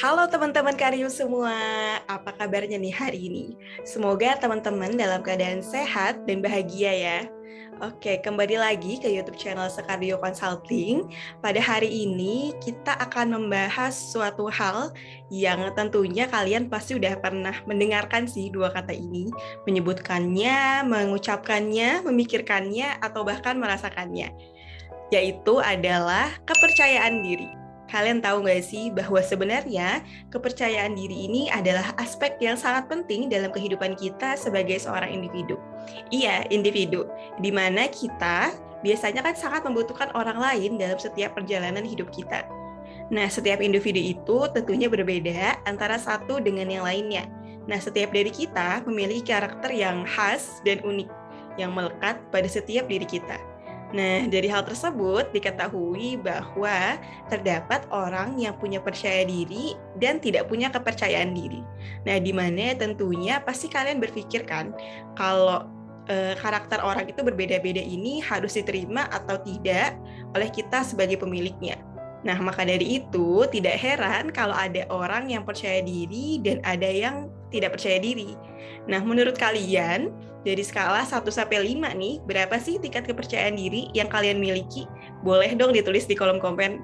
Halo teman-teman Karyu semua, apa kabarnya nih hari ini? Semoga teman-teman dalam keadaan sehat dan bahagia ya. Oke, kembali lagi ke YouTube channel Sekardio Consulting. Pada hari ini kita akan membahas suatu hal yang tentunya kalian pasti udah pernah mendengarkan sih dua kata ini, menyebutkannya, mengucapkannya, memikirkannya, atau bahkan merasakannya, yaitu adalah kepercayaan diri. Kalian tahu nggak sih bahwa sebenarnya kepercayaan diri ini adalah aspek yang sangat penting dalam kehidupan kita sebagai seorang individu. Iya, individu, di mana kita biasanya kan sangat membutuhkan orang lain dalam setiap perjalanan hidup kita. Nah, setiap individu itu tentunya berbeda antara satu dengan yang lainnya. Nah, setiap dari kita memiliki karakter yang khas dan unik yang melekat pada setiap diri kita. Nah, dari hal tersebut diketahui bahwa terdapat orang yang punya percaya diri dan tidak punya kepercayaan diri. Nah, di mana tentunya pasti kalian berpikir kan, kalau karakter orang itu berbeda-beda ini harus diterima atau tidak oleh kita sebagai pemiliknya. Nah, maka dari itu tidak heran kalau ada orang yang percaya diri dan ada yang tidak percaya diri. Nah, menurut kalian, dari skala 1-5 nih, berapa sih tingkat kepercayaan diri yang kalian miliki? Boleh dong ditulis di kolom komen.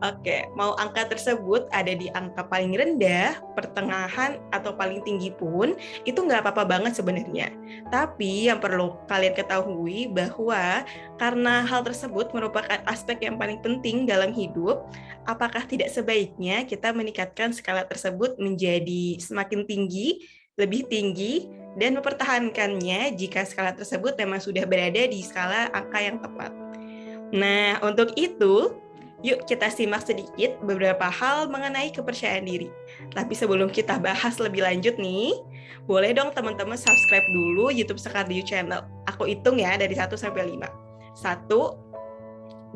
Oke, mau angka tersebut ada di angka paling rendah, pertengahan, atau paling tinggi pun, itu nggak apa-apa banget sebenarnya. Tapi yang perlu kalian ketahui bahwa karena hal tersebut merupakan aspek yang paling penting dalam hidup, apakah tidak sebaiknya kita meningkatkan skala tersebut menjadi semakin tinggi, lebih tinggi, dan mempertahankannya jika skala tersebut memang sudah berada di skala angka yang tepat. Nah, untuk itu, yuk kita simak sedikit beberapa hal mengenai kepercayaan diri. Tapi sebelum kita bahas lebih lanjut nih, boleh dong teman-teman subscribe dulu YouTube Sekardio Channel. Aku hitung ya dari 1-5. 1,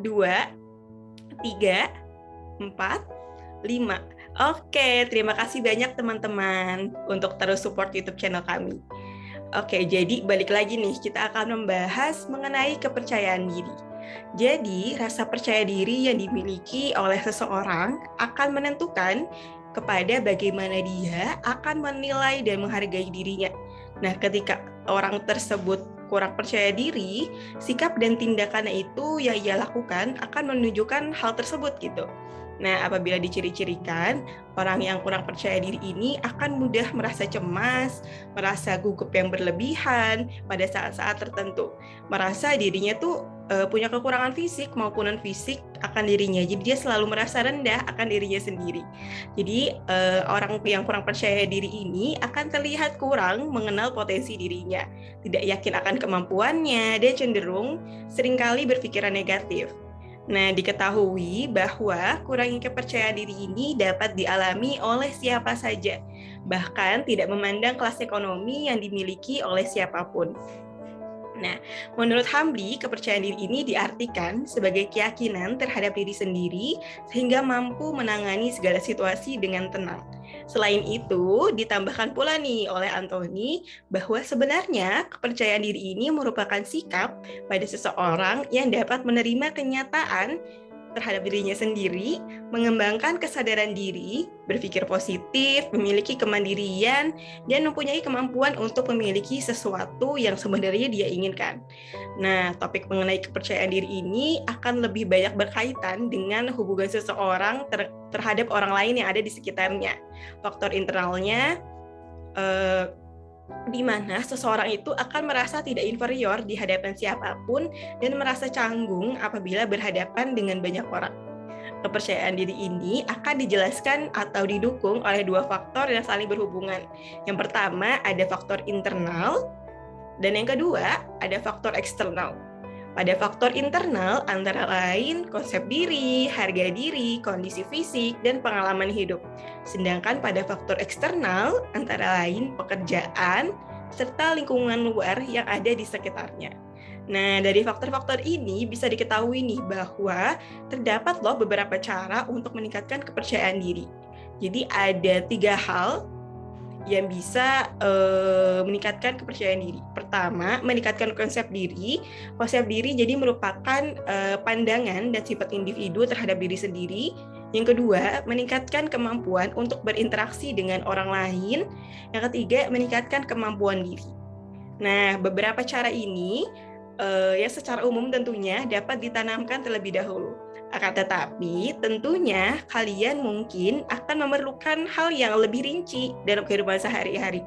2, 3, 4, 5. Oke, terima kasih banyak teman-teman untuk terus support YouTube channel kami. Oke, jadi balik lagi nih, kita akan membahas mengenai kepercayaan diri. Jadi, rasa percaya diri yang dimiliki oleh seseorang akan menentukan kepada bagaimana dia akan menilai dan menghargai dirinya. Nah, ketika orang tersebut kurang percaya diri, sikap dan tindakannya itu yang ia lakukan akan menunjukkan hal tersebut gitu. Nah, apabila diciri-cirikan, orang yang kurang percaya diri ini akan mudah merasa cemas, merasa gugup yang berlebihan pada saat-saat tertentu, merasa dirinya tuh punya kekurangan fisik maupun non-fisik akan dirinya. Jadi dia selalu merasa rendah akan dirinya sendiri. Jadi orang yang kurang percaya diri ini akan terlihat kurang mengenal potensi dirinya, tidak yakin akan kemampuannya, dan cenderung seringkali berpikiran negatif. Nah, diketahui bahwa kurangnya kepercayaan diri ini dapat dialami oleh siapa saja, bahkan tidak memandang kelas ekonomi yang dimiliki oleh siapapun. Nah, menurut Hamdi, kepercayaan diri ini diartikan sebagai keyakinan terhadap diri sendiri sehingga mampu menangani segala situasi dengan tenang. Selain itu, ditambahkan pula nih oleh Anthony bahwa sebenarnya kepercayaan diri ini merupakan sikap pada seseorang yang dapat menerima kenyataan terhadap dirinya sendiri, mengembangkan kesadaran diri, berpikir positif, memiliki kemandirian, dan mempunyai kemampuan untuk memiliki sesuatu yang sebenarnya dia inginkan. Nah, topik mengenai kepercayaan diri ini akan lebih banyak berkaitan dengan hubungan seseorang terhadap orang lain yang ada di sekitarnya. Faktor internalnya, di mana seseorang itu akan merasa tidak inferior di hadapan siapapun dan merasa canggung apabila berhadapan dengan banyak orang. Kepercayaan diri ini akan dijelaskan atau didukung oleh dua faktor yang saling berhubungan. Yang pertama ada faktor internal, dan yang kedua ada faktor eksternal. Pada faktor internal antara lain konsep diri, harga diri, kondisi fisik, dan pengalaman hidup. Sedangkan pada faktor eksternal antara lain pekerjaan, serta lingkungan luar yang ada di sekitarnya. Nah, dari faktor-faktor ini bisa diketahui nih bahwa terdapat loh beberapa cara untuk meningkatkan kepercayaan diri. Jadi ada 3 hal yang bisa meningkatkan kepercayaan diri. Pertama, meningkatkan konsep diri. Konsep diri jadi merupakan pandangan dan sifat individu terhadap diri sendiri Yang kedua, meningkatkan kemampuan untuk berinteraksi dengan orang lain. Yang ketiga, meningkatkan kemampuan diri. Nah, beberapa cara ini ya secara umum tentunya dapat ditanamkan terlebih dahulu. Akan tetapi, tentunya kalian mungkin akan memerlukan hal yang lebih rinci dalam kehidupan sehari-hari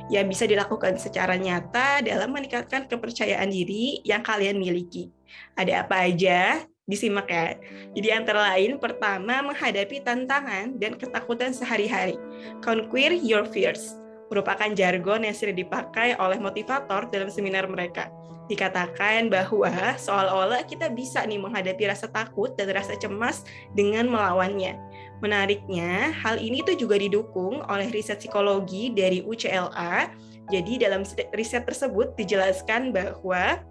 yang bisa dilakukan secara nyata dalam meningkatkan kepercayaan diri yang kalian miliki. Ada apa aja? Disimak ya. Jadi antara lain, pertama, menghadapi tantangan dan ketakutan sehari-hari. Conquer your fears merupakan jargon yang sering dipakai oleh motivator dalam seminar mereka. Dikatakan bahwa seolah-olah kita bisa nih menghadapi rasa takut dan rasa cemas dengan melawannya. Menariknya, hal ini tuh juga didukung oleh riset psikologi dari UCLA. Jadi dalam riset tersebut dijelaskan bahwa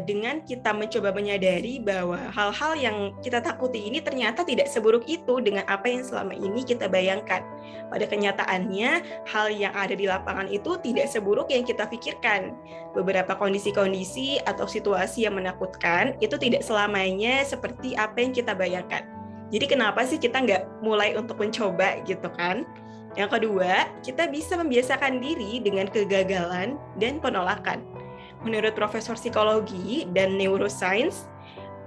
dengan kita mencoba menyadari bahwa hal-hal yang kita takuti ini ternyata tidak seburuk itu dengan apa yang selama ini kita bayangkan. Pada kenyataannya, hal yang ada di lapangan itu tidak seburuk yang kita pikirkan. Beberapa kondisi-kondisi atau situasi yang menakutkan itu tidak selamanya seperti apa yang kita bayangkan. Jadi kenapa sih kita nggak mulai untuk mencoba gitu kan? Yang kedua, kita bisa membiasakan diri dengan kegagalan dan penolakan. Menurut Profesor Psikologi dan Neuroscience,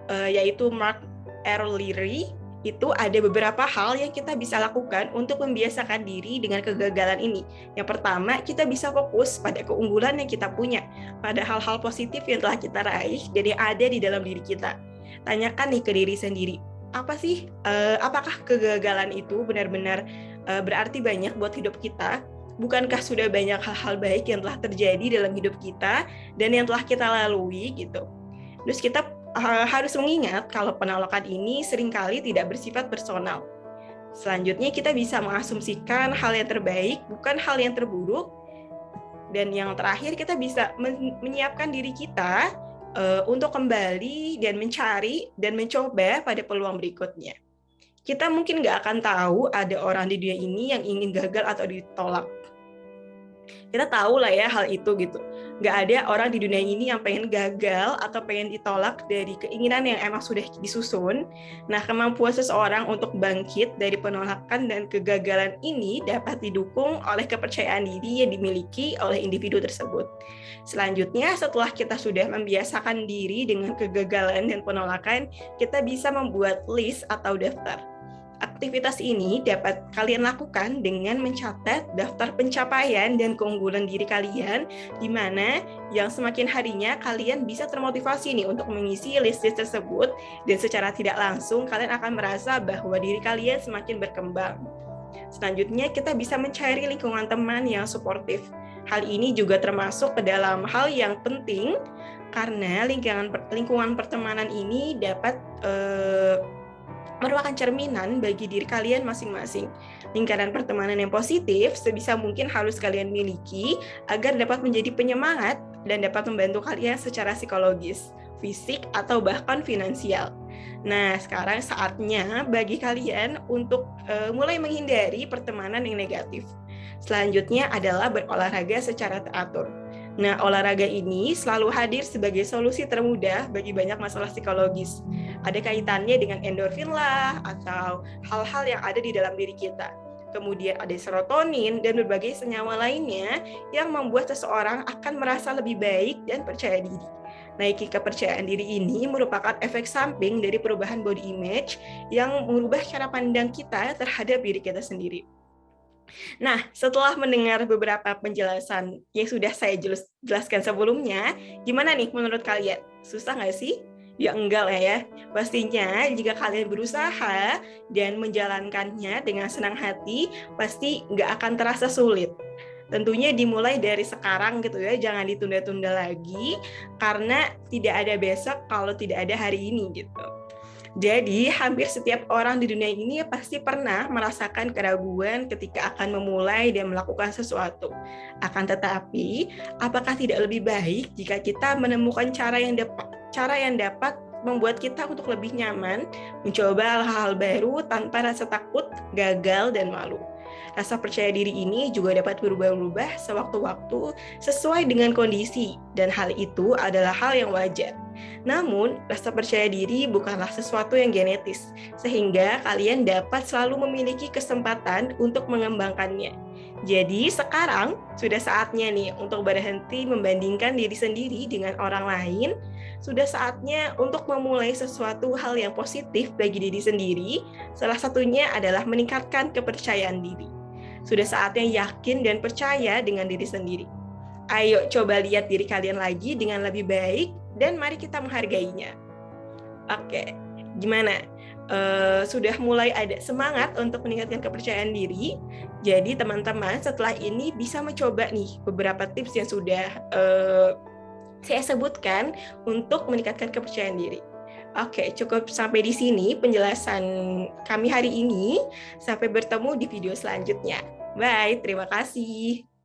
yaitu Mark R. Leary, itu ada beberapa hal yang kita bisa lakukan untuk membiasakan diri dengan kegagalan ini. Yang pertama, kita bisa fokus pada keunggulan yang kita punya, pada hal-hal positif yang telah kita raih dan yang ada di dalam diri kita. Tanyakan nih ke diri sendiri, apakah kegagalan itu benar-benar berarti banyak buat hidup kita? Bukankah sudah banyak hal-hal baik yang telah terjadi dalam hidup kita dan yang telah kita lalui gitu. Terus kita harus mengingat kalau penolakan ini seringkali tidak bersifat personal. Selanjutnya kita bisa mengasumsikan hal yang terbaik, bukan hal yang terburuk. Dan yang terakhir kita bisa menyiapkan diri kita untuk kembali dan mencari dan mencoba pada peluang berikutnya. Kita mungkin nggak akan tahu ada orang di dunia ini yang ingin gagal atau ditolak. Kita tahu lah ya hal itu gitu. Nggak ada orang di dunia ini yang pengen gagal atau pengen ditolak dari keinginan yang emang sudah disusun. Nah, kemampuan seseorang untuk bangkit dari penolakan dan kegagalan ini dapat didukung oleh kepercayaan diri yang dimiliki oleh individu tersebut. Selanjutnya, setelah kita sudah membiasakan diri dengan kegagalan dan penolakan, kita bisa membuat list atau daftar. Aktivitas ini dapat kalian lakukan dengan mencatat daftar pencapaian dan keunggulan diri kalian, di mana yang semakin harinya kalian bisa termotivasi nih untuk mengisi list-list tersebut, dan secara tidak langsung kalian akan merasa bahwa diri kalian semakin berkembang. Selanjutnya, kita bisa mencari lingkungan teman yang suportif. Hal ini juga termasuk ke dalam hal yang penting, karena lingkungan pertemanan ini dapat merupakan cerminan bagi diri kalian masing-masing. Lingkaran pertemanan yang positif sebisa mungkin harus kalian miliki agar dapat menjadi penyemangat dan dapat membantu kalian secara psikologis, fisik, atau bahkan finansial. Nah, sekarang saatnya bagi kalian untuk mulai menghindari pertemanan yang negatif. Selanjutnya adalah berolahraga secara teratur. Nah, olahraga ini selalu hadir sebagai solusi termudah bagi banyak masalah psikologis. Ada kaitannya dengan endorfin lah, atau hal-hal yang ada di dalam diri kita. Kemudian ada serotonin dan berbagai senyawa lainnya yang membuat seseorang akan merasa lebih baik dan percaya diri. Naiki kepercayaan diri ini merupakan efek samping dari perubahan body image yang mengubah cara pandang kita terhadap diri kita sendiri. Nah, setelah mendengar beberapa penjelasan yang sudah saya jelaskan sebelumnya, gimana nih menurut kalian? Susah nggak sih? Ya enggak lah ya. Pastinya jika kalian berusaha dan menjalankannya dengan senang hati, pasti nggak akan terasa sulit. Tentunya dimulai dari sekarang gitu ya, jangan ditunda-tunda lagi, karena tidak ada besok kalau tidak ada hari ini gitu. Jadi, hampir setiap orang di dunia ini pasti pernah merasakan keraguan ketika akan memulai dan melakukan sesuatu. Akan tetapi, apakah tidak lebih baik jika kita menemukan cara yang dapat membuat kita untuk lebih nyaman, mencoba hal-hal baru tanpa rasa takut, gagal, dan malu? Rasa percaya diri ini juga dapat berubah-ubah sewaktu-waktu sesuai dengan kondisi, dan hal itu adalah hal yang wajar. Namun, rasa percaya diri bukanlah sesuatu yang genetis, sehingga kalian dapat selalu memiliki kesempatan untuk mengembangkannya. Jadi, sekarang sudah saatnya nih untuk berhenti membandingkan diri sendiri dengan orang lain. Sudah saatnya untuk memulai sesuatu hal yang positif bagi diri sendiri. Salah satunya adalah meningkatkan kepercayaan diri. Sudah saatnya yakin dan percaya dengan diri sendiri. Ayo coba lihat diri kalian lagi dengan lebih baik dan mari kita menghargainya. Oke, gimana? Sudah mulai ada semangat untuk meningkatkan kepercayaan diri. Jadi teman-teman setelah ini bisa mencoba nih beberapa tips yang sudah saya sebutkan untuk meningkatkan kepercayaan diri. Oke, cukup sampai di sini penjelasan kami hari ini. Sampai bertemu di video selanjutnya. Bye, terima kasih.